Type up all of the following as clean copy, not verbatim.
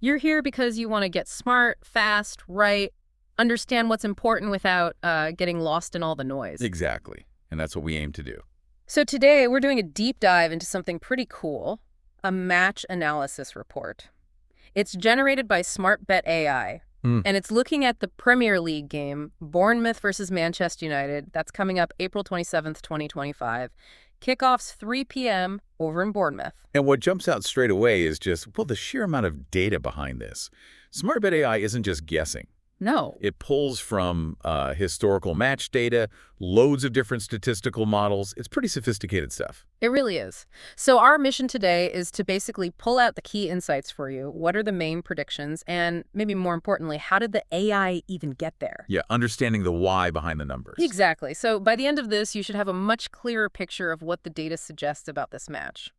You're here because you want to get smart, fast, right, understand what's important without getting lost in all the noise. Exactly. And that's what we aim to do. So today we're doing a deep dive into something pretty cool, a match analysis report. It's generated by SmartBet AI, and it's looking at the Premier League game, Bournemouth versus Manchester United. That's coming up April 27th, 2025. Kickoff's 3 p.m. over in Bournemouth. And what jumps out straight away is just, well, the sheer amount of data behind this. SmartBet AI isn't just guessing. No. It pulls from historical match data, loads of different statistical models. It's pretty sophisticated stuff. It really is. So our mission today is to basically pull out the key insights for you. What are the main predictions? And maybe more importantly, how did the AI even get there? Yeah, understanding the why behind the numbers. Exactly. So by the end of this, you should have a much clearer picture of what the data suggests about this match.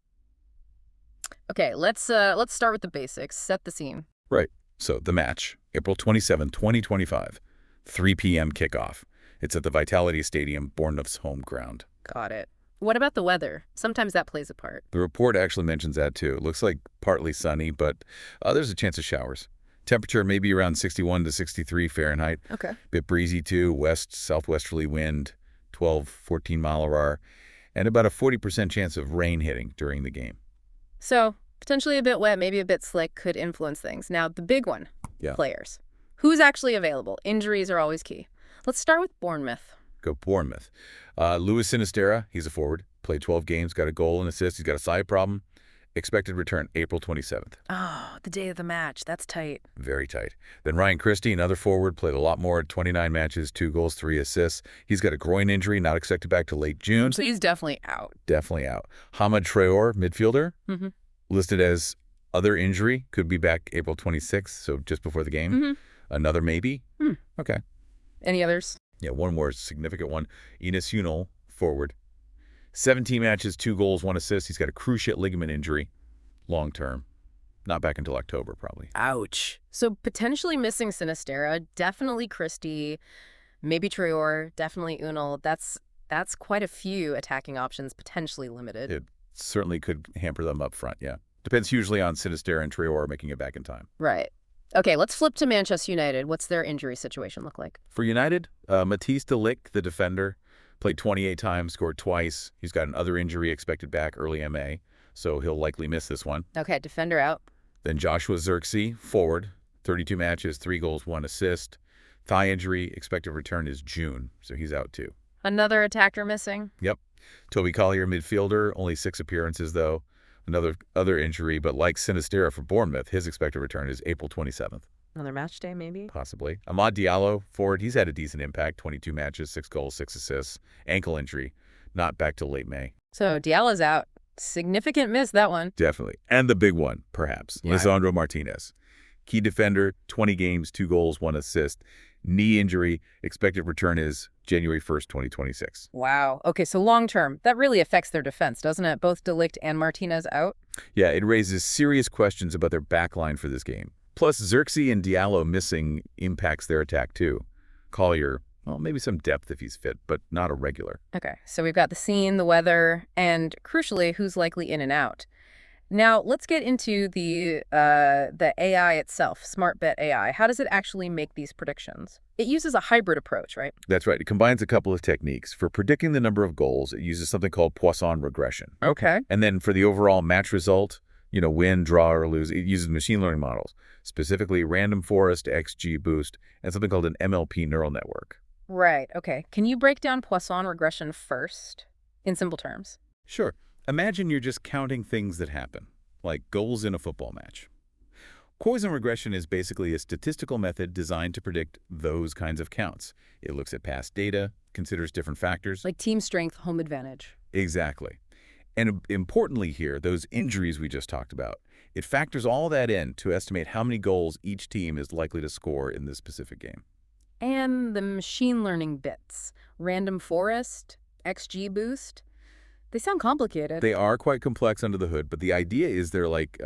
Okay, let's start with the basics. Set the scene. Right. So the match, April 27, 2025, 3 p.m. kickoff. It's at the Vitality Stadium, Bournemouth's home ground. Got it. What about the weather? Sometimes that plays a part. The report actually mentions that too. It looks like partly sunny, but there's a chance of showers. Temperature maybe around 61 to 63 Fahrenheit. Okay. Bit breezy too, west-southwesterly wind, 12, 14 mile per hour, and about a 40% chance of rain hitting during the game. So potentially a bit wet, maybe a bit slick, could influence things. Now, the big one, players. Who's actually available? Injuries are always key. Let's start with Bournemouth. Go Bournemouth. Luis Sinisterra, he's a forward, played 12 games, got a goal and assist. He's got a side problem. Expected return April 27th. Oh, the day of the match. That's tight. Very tight. Then Ryan Christie, another forward, played a lot more, 29 matches, 2 goals, 3 assists. He's got a groin injury, not expected back to late June. So he's definitely out. Definitely out. Hamad Traore, midfielder, listed as other injury, could be back April 26th, so just before the game. Another maybe. Okay. Any others? Yeah, one more significant one. Ines Unal, forward. 17 matches, 2 goals, 1 assist. He's got a cruciate ligament injury, long term. Not back until October, probably. Ouch. So potentially missing Sinisterra, definitely Christie, maybe Traore, definitely Unal. That's quite a few attacking options, potentially limited. It certainly could hamper them up front, yeah. Depends hugely on Sinisterra and Traore making it back in time. Right. Okay, let's flip to Manchester United. What's their injury situation look like? For United, Matthijs de Ligt, the defender, played 28 times, scored twice. He's got another injury expected back early MA, so he'll likely miss this one. Okay, defender out. Then Joshua Zirkzee, forward, 32 matches, 3 goals, 1 assist. Thigh injury, expected return is June, so he's out too. Another attacker missing? Yep. Toby Collier, midfielder, only 6 appearances though. Other injury, but like Sinisterra for Bournemouth, his expected return is April 27th. Another match day, maybe? Possibly. Amad Diallo, forward, he's had a decent impact, 22 matches, 6 goals, 6 assists. Ankle injury, not back till late May. So Diallo's out. Significant miss, that one. Definitely. And the big one, perhaps, Lisandro Martinez. Key defender, 20 games, 2 goals, 1 assist. Knee injury, expected return is January 1st, 2026. Wow. Okay, so long term, that really affects their defense, doesn't it? Both de Ligt and Martinez out? Yeah, it raises serious questions about their backline for this game. Plus, Zirkzee and Diallo missing impacts their attack too. Collier, well, maybe some depth if he's fit, but not a regular. Okay, so we've got the scene, the weather, and crucially, who's likely in and out. Now, let's get into the AI itself, SmartBet AI. How does it actually make these predictions? It uses a hybrid approach, right? That's right. It combines a couple of techniques. For predicting the number of goals, it uses something called Poisson regression. Okay. And then for the overall match result, win, draw, or lose, it uses machine learning models, specifically random forest, XGBoost, and something called an MLP neural network. Right. Okay. Can you break down Poisson regression first, in simple terms? Sure. Imagine you're just counting things that happen, like goals in a football match. Poisson regression is basically a statistical method designed to predict those kinds of counts. It looks at past data, considers different factors. Like team strength, home advantage. Exactly. And importantly here, those injuries we just talked about, it factors all that in to estimate how many goals each team is likely to score in this specific game. And the machine learning bits, random forest, XGBoost, they sound complicated. They are quite complex under the hood, but the idea is they're like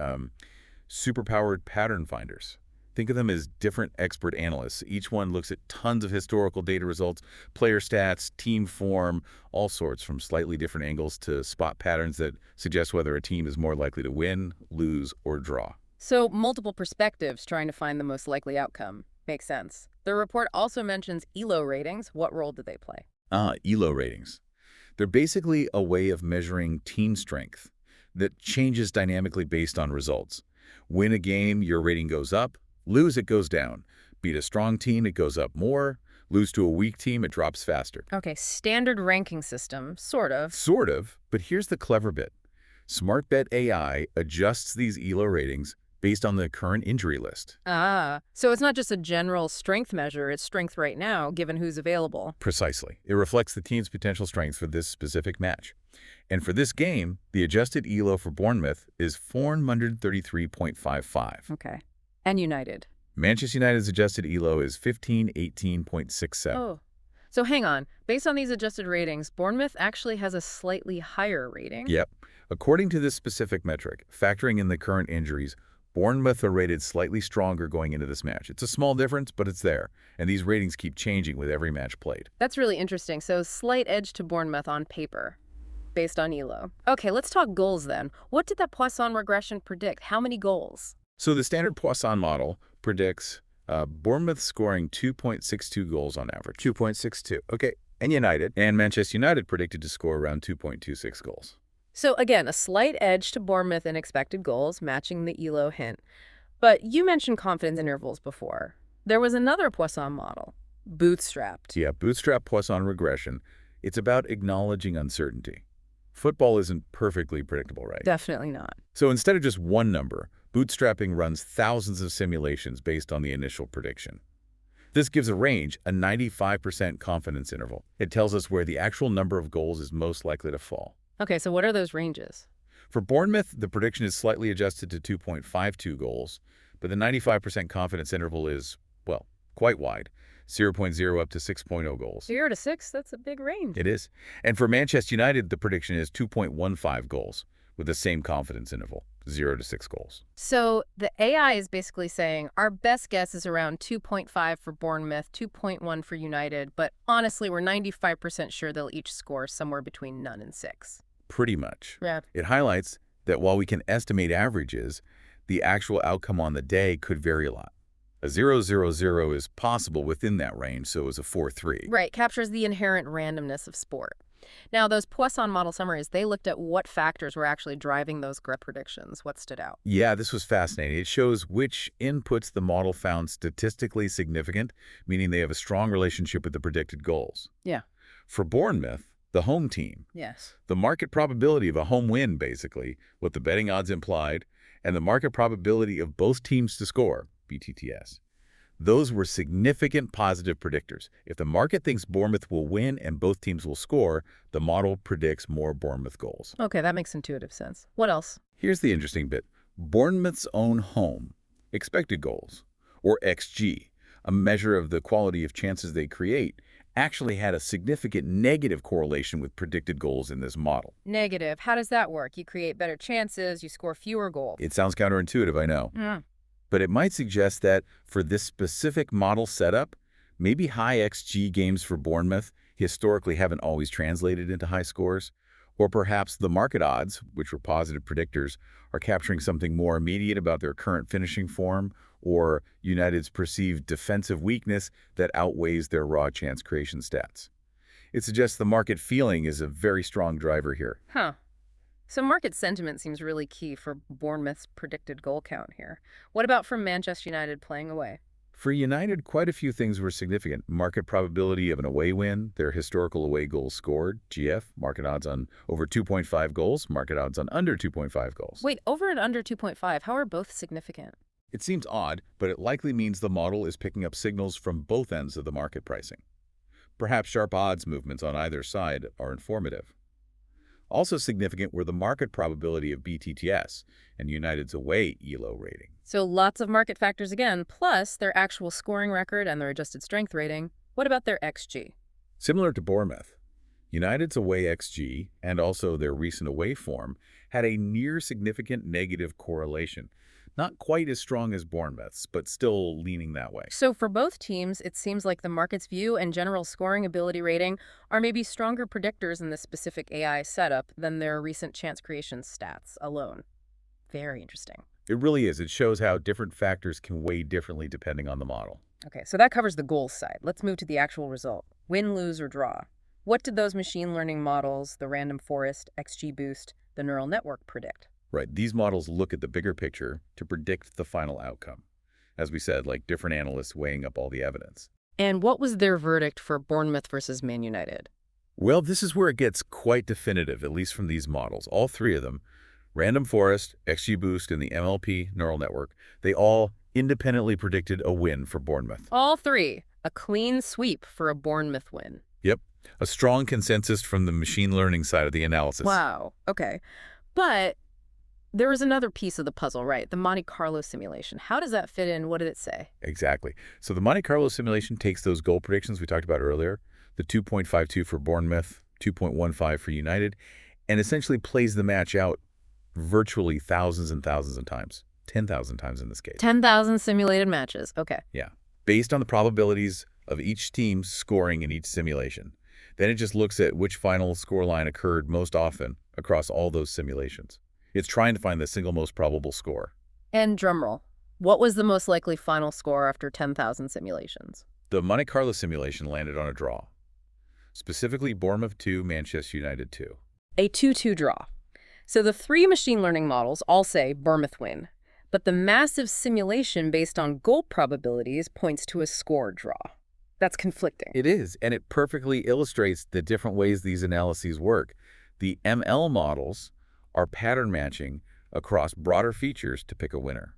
superpowered pattern finders. Think of them as different expert analysts. Each one looks at tons of historical data results, player stats, team form, all sorts, from slightly different angles to spot patterns that suggest whether a team is more likely to win, lose, or draw. So multiple perspectives trying to find the most likely outcome. Makes sense. The report also mentions ELO ratings. What role do they play? ELO ratings. They're basically a way of measuring team strength that changes dynamically based on results. Win a game, your rating goes up. Lose, it goes down. Beat a strong team, it goes up more. Lose to a weak team, it drops faster. Okay, standard ranking system, sort of. Sort of, but here's the clever bit. SmartBet AI adjusts these ELO ratings based on the current injury list. Ah, so it's not just a general strength measure, it's strength right now, given who's available. Precisely. It reflects the team's potential strength for this specific match. And for this game, the adjusted ELO for Bournemouth is 433.55. Okay. And United. Manchester United's adjusted ELO is 1518.67. Oh. So hang on. Based on these adjusted ratings, Bournemouth actually has a slightly higher rating? Yep. According to this specific metric, factoring in the current injuries, Bournemouth are rated slightly stronger going into this match. It's a small difference, but it's there. And these ratings keep changing with every match played. That's really interesting. So slight edge to Bournemouth on paper, based on ELO. Okay, let's talk goals then. What did that Poisson regression predict? How many goals? So the standard Poisson model predicts Bournemouth scoring 2.62 goals on average. 2.62. Okay. And Manchester United predicted to score around 2.26 goals. So again, a slight edge to Bournemouth in expected goals, matching the ELO hint. But you mentioned confidence intervals before. There was another Poisson model, bootstrapped. Yeah, bootstrap Poisson regression. It's about acknowledging uncertainty. Football isn't perfectly predictable, right? Definitely not. So instead of just one number, bootstrapping runs thousands of simulations based on the initial prediction. This gives a range, a 95% confidence interval. It tells us where the actual number of goals is most likely to fall. Okay, so what are those ranges? For Bournemouth, the prediction is slightly adjusted to 2.52 goals, but the 95% confidence interval is, well, quite wide, 0.0 up to 6.0 goals. 0 to 6, that's a big range. It is. And for Manchester United, the prediction is 2.15 goals, with the same confidence interval, 0 to 6 goals. So the AI is basically saying our best guess is around 2.5 for Bournemouth, 2.1 for United, but honestly, we're 95% sure they'll each score somewhere between none and 6. Pretty much. Yeah. It highlights that while we can estimate averages, the actual outcome on the day could vary a lot. A 0-0-0 is possible within that range, so is a 4-3. Right, captures the inherent randomness of sport. Now, those Poisson model summaries, they looked at what factors were actually driving those predictions. What stood out? Yeah, this was fascinating. It shows which inputs the model found statistically significant, meaning they have a strong relationship with the predicted goals. Yeah. For Bournemouth, the home team, Yes. the market probability of a home win, basically, what the betting odds implied, and the market probability of both teams to score, BTTS. Those were significant positive predictors. If the market thinks Bournemouth will win and both teams will score, the model predicts more Bournemouth goals. Okay, that makes intuitive sense. What else? Here's the interesting bit. Bournemouth's own home, expected goals, or XG, a measure of the quality of chances they create, actually had a significant negative correlation with predicted goals in this model. Negative. How does that work? You create better chances, you score fewer goals. It sounds counterintuitive, I know. Yeah. But it might suggest that for this specific model setup, maybe high XG games for Bournemouth historically haven't always translated into high scores, or perhaps the market odds, which were positive predictors, are capturing something more immediate about their current finishing form, or United's perceived defensive weakness that outweighs their raw chance creation stats. It suggests the market feeling is a very strong driver here. Huh. So market sentiment seems really key for Bournemouth's predicted goal count here. What about from Manchester United playing away? For United, quite a few things were significant. Market probability of an away win, their historical away goals scored, GF, market odds on over 2.5 goals, market odds on under 2.5 goals. Wait, over and under 2.5, how are both significant? It seems odd, but it likely means the model is picking up signals from both ends of the market pricing. Perhaps sharp odds movements on either side are informative. Also significant were the market probability of BTTS and United's away ELO rating. So lots of market factors again, plus their actual scoring record and their adjusted strength rating. What about their XG? Similar to Bournemouth, United's away XG and also their recent away form had a near significant negative correlation. Not quite as strong as Bournemouth's, but still leaning that way. So for both teams, it seems like the market's view and general scoring ability rating are maybe stronger predictors in the specific AI setup than their recent chance creation stats alone. Very interesting. It really is. It shows how different factors can weigh differently depending on the model. Okay, so that covers the goals side. Let's move to the actual result. Win, lose, or draw. What did those machine learning models, the random forest, XGBoost, the neural network predict? Right. These models look at the bigger picture to predict the final outcome. As we said, like different analysts weighing up all the evidence. And what was their verdict for Bournemouth versus Man United? Well, this is where it gets quite definitive, at least from these models. All three of them, Random Forest, XGBoost, and the MLP neural network, they all independently predicted a win for Bournemouth. All three. A clean sweep for a Bournemouth win. Yep. A strong consensus from the machine learning side of the analysis. Wow. Okay. But there was another piece of the puzzle, right? The Monte Carlo simulation. How does that fit in? What did it say? Exactly. So the Monte Carlo simulation takes those goal predictions we talked about earlier, the 2.52 for Bournemouth, 2.15 for United, and essentially plays the match out virtually thousands and thousands of times, 10,000 times in this case. 10,000 simulated matches. Okay. Yeah. Based on the probabilities of each team scoring in each simulation. Then it just looks at which final scoreline occurred most often across all those simulations. It's trying to find the single most probable score. And drumroll. What was the most likely final score after 10,000 simulations? The Monte Carlo simulation landed on a draw. Specifically, Bournemouth 2, Manchester United 2. A 2-2 draw. So the three machine learning models all say Bournemouth win. But the massive simulation based on goal probabilities points to a score draw. That's conflicting. It is, and it perfectly illustrates the different ways these analyses work. The ML models are pattern matching across broader features to pick a winner.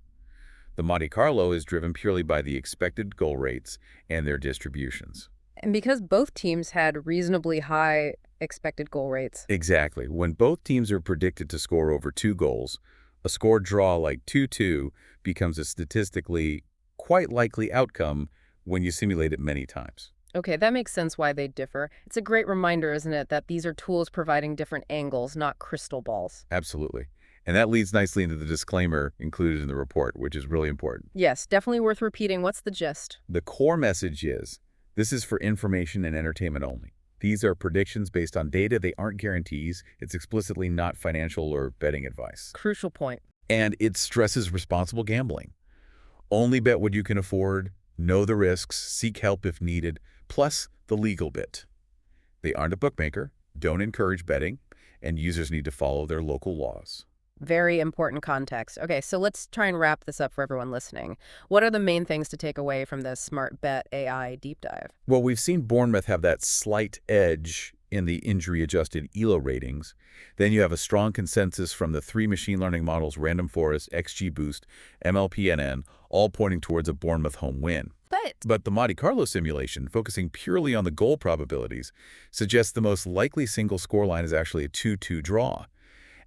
The Monte Carlo is driven purely by the expected goal rates and their distributions. And because both teams had reasonably high expected goal rates. Exactly. When both teams are predicted to score over 2 goals, a score draw like 2-2 becomes a statistically quite likely outcome when you simulate it many times. Okay, that makes sense why they differ. It's a great reminder, isn't it, that these are tools providing different angles, not crystal balls. Absolutely. And that leads nicely into the disclaimer included in the report, which is really important. Yes, definitely worth repeating. What's the gist? The core message is, this is for information and entertainment only. These are predictions based on data. They aren't guarantees. It's explicitly not financial or betting advice. Crucial point. And it stresses responsible gambling. Only bet what you can afford, know the risks, seek help if needed, plus the legal bit. They aren't a bookmaker, don't encourage betting, and users need to follow their local laws. Very important context. Okay, so let's try and wrap this up for everyone listening. What are the main things to take away from this SmartBet AI deep dive? Well, we've seen Bournemouth have that slight edge in the injury-adjusted ELO ratings. Then you have a strong consensus from the three machine learning models, Random Forest, XGBoost, MLPNN, all pointing towards a Bournemouth home win. But the Monte Carlo simulation, focusing purely on the goal probabilities, suggests the most likely single scoreline is actually a 2-2 draw.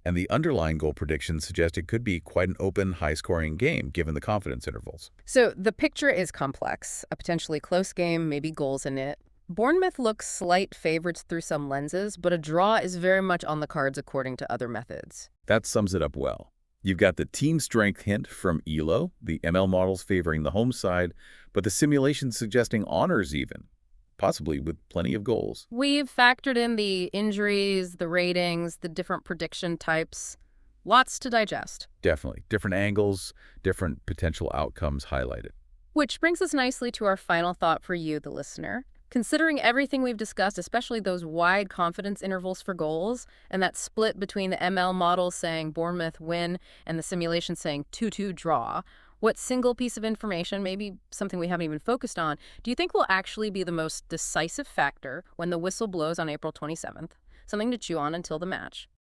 And the underlying goal predictions suggest it could be quite an open, high-scoring game, given the confidence intervals. So the picture is complex, a potentially close game, maybe goals in it. Bournemouth looks slight favorites through some lenses, but a draw is very much on the cards according to other methods. That sums it up well. You've got the team strength hint from ELO, the ML models favoring the home side, but the simulation suggesting honors even, possibly with plenty of goals. We've factored in the injuries, the ratings, the different prediction types. Lots to digest. Definitely. Different angles, different potential outcomes highlighted. Which brings us nicely to our final thought for you, the listener. Considering everything we've discussed, especially those wide confidence intervals for goals, and that split between the ML models saying Bournemouth win and the simulation saying 2-2 draw, what single piece of information, maybe something we haven't even focused on, do you think will actually be the most decisive factor when the whistle blows on April 27th? Something to chew on until the match.